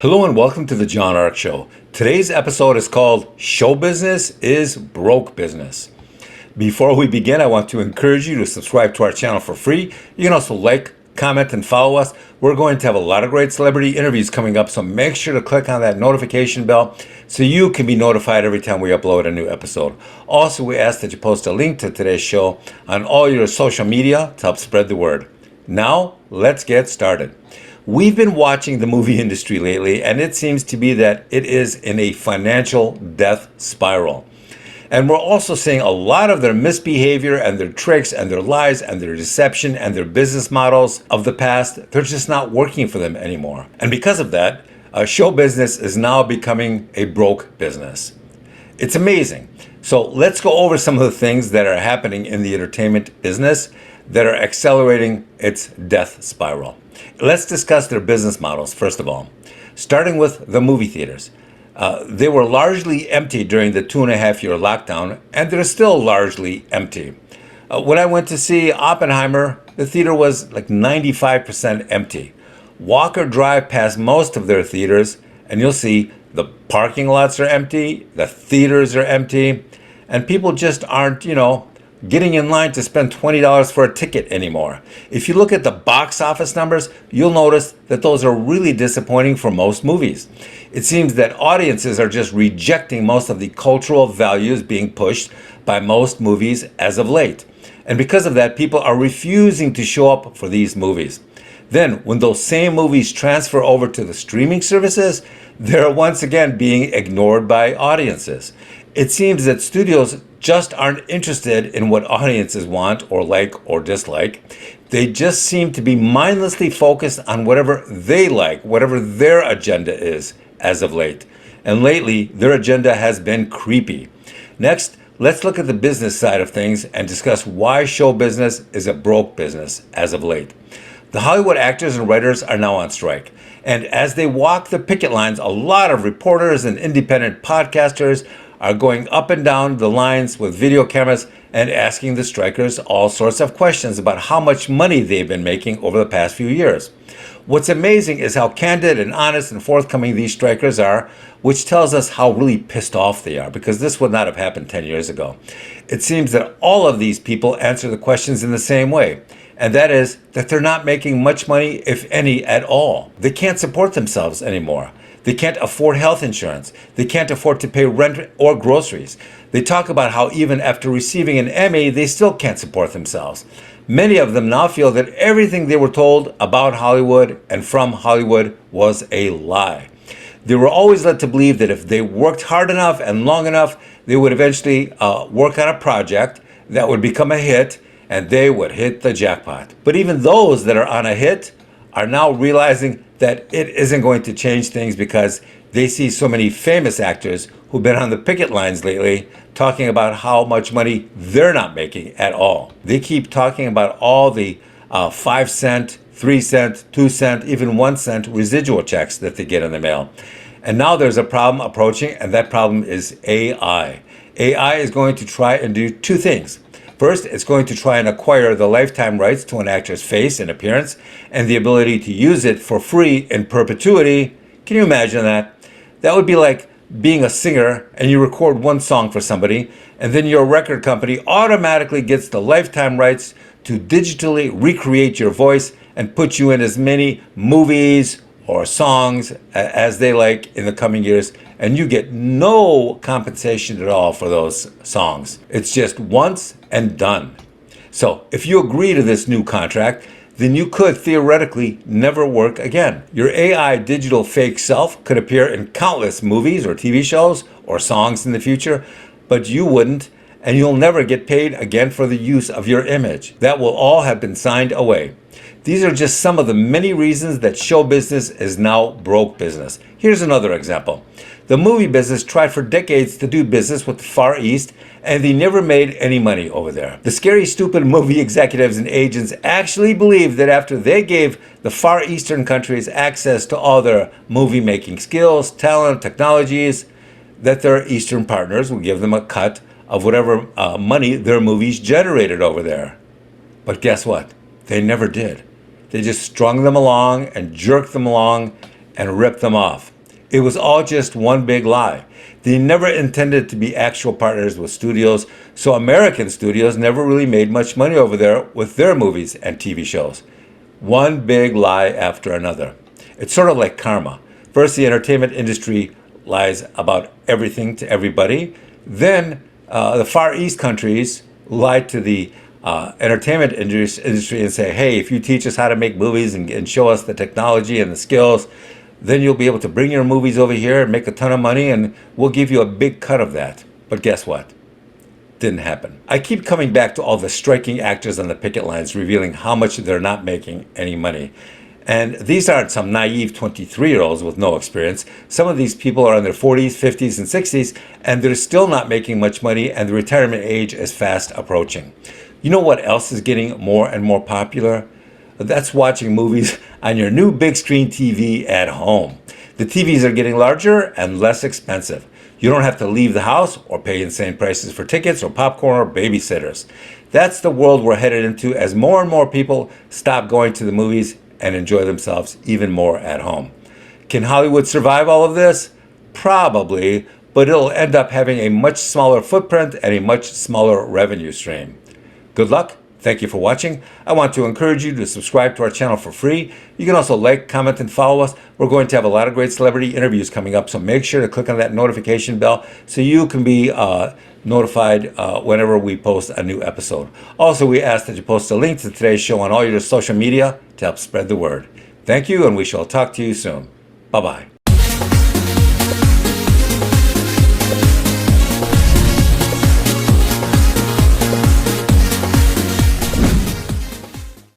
Hello and welcome to the John Ark Show. Today's episode is called Show Business is Broke Business. Before we begin, I want to encourage you to subscribe to our channel for free. You can also like, comment, and follow us. We're going to have a lot of great celebrity interviews coming up, so make sure to click on that notification bell so you can be notified every time we upload a new episode. Also, we ask that you post a link to today's show on all your social media to help spread the word. Now, let's get started. We've been watching the movie industry lately, and it seems to be that it is in a financial death spiral. And we're also seeing a lot of their misbehavior and their tricks and their lies and their deception and their business models of the past. They're just not working for them anymore. And because of that, show business is now becoming a broke business. It's amazing. So let's go over some of the things that are happening in the entertainment business that are accelerating its death spiral. Let's discuss their business models, first of all, starting with the movie theaters. They were largely empty during the 2.5-year lockdown, and they're still largely empty. When I went to see Oppenheimer, the theater was like 95% empty. Walk or drive past most of their theaters, and you'll see the parking lots are empty, the theaters are empty, and people just aren't, getting in line to spend $20 for a ticket anymore. If you look at the box office numbers, you'll notice that those are really disappointing for most movies. It seems that audiences are just rejecting most of the cultural values being pushed by most movies as of late. And because of that, people are refusing to show up for these movies. Then, when those same movies transfer over to the streaming services, they're once again being ignored by audiences. It seems that studios just aren't interested in what audiences want or like or dislike. They just seem to be mindlessly focused on whatever they like, whatever their agenda is as of late. And lately, their agenda has been creepy. Next, let's look at the business side of things and discuss why show business is a broke business as of late. The Hollywood actors and writers are now on strike. And as they walk the picket lines, a lot of reporters and independent podcasters are going up and down the lines with video cameras and asking the strikers all sorts of questions about how much money they've been making over the past few years. What's amazing is how candid and honest and forthcoming these strikers are, which tells us how really pissed off they are, because this would not have happened 10 years ago. It seems that all of these people answer the questions in the same way, and that is that they're not making much money, if any, at all. They can't support themselves anymore. They can't afford health insurance. They can't afford to pay rent or groceries. They talk about how even after receiving an Emmy, they still can't support themselves. Many of them now feel that everything they were told about Hollywood and from Hollywood was a lie. They were always led to believe that if they worked hard enough and long enough, they would eventually work on a project that would become a hit and they would hit the jackpot. But even those that are on a hit are now realizing that it isn't going to change things because they see so many famous actors who've been on the picket lines lately talking about how much money they're not making at all. They keep talking about all the 5 cent, 3 cent, 2 cent, even 1 cent residual checks that they get in the mail. And now there's a problem approaching, and that problem is AI. AI is going to try and do two things. First, it's going to try and acquire the lifetime rights to an actor's face and appearance and the ability to use it for free in perpetuity. Can you imagine that? That would be like being a singer and you record one song for somebody and then your record company automatically gets the lifetime rights to digitally recreate your voice and put you in as many movies or songs as they like in the coming years, and you get no compensation at all for those songs. It's just once and done. So if you agree to this new contract, then you could theoretically never work again. Your AI digital fake self could appear in countless movies or TV shows or songs in the future, but you wouldn't, and you'll never get paid again for the use of your image. That will all have been signed away. These are just some of the many reasons that show business is now broke business. Here's another example. The movie business tried for decades to do business with the Far East, and they never made any money over there. The scary, stupid movie executives and agents actually believed that after they gave the Far Eastern countries access to all their movie-making skills, talent, technologies, that their Eastern partners would give them a cut of whatever money their movies generated over there. But guess what? They never did. They just strung them along and jerked them along and ripped them off. It was all just one big lie. They never intended to be actual partners with studios, so American studios never really made much money over there with their movies and TV shows. One big lie after another. It's sort of like karma. First, the entertainment industry lies about everything to everybody. Then, the Far East countries lie to the entertainment industry and say, hey, if you teach us how to make movies and show us the technology and the skills, then you'll be able to bring your movies over here and make a ton of money, and we'll give you a big cut of that. But guess what? Didn't happen. I keep coming back to all the striking actors on the picket lines revealing how much they're not making any money. And these aren't some naive 23-year-olds with no experience. Some of these people are in their 40s, 50s, and 60s, and they're still not making much money, and the retirement age is fast approaching. You know what else is getting more and more popular? That's watching movies on your new big screen TV at home. The TVs are getting larger and less expensive. You don't have to leave the house or pay insane prices for tickets or popcorn or babysitters. That's the world we're headed into as more and more people stop going to the movies and enjoy themselves even more at home. Can Hollywood survive all of this? Probably, but it'll end up having a much smaller footprint and a much smaller revenue stream. Good luck. Thank you for watching. I want to encourage you to subscribe to our channel for free. You can also like, comment, and follow us. We're going to have a lot of great celebrity interviews coming up, so make sure to click on that notification bell so you can be notified whenever we post a new episode. Also, we ask that you post a link to today's show on all your social media to help spread the word. Thank you, and we shall talk to you soon. Bye-bye.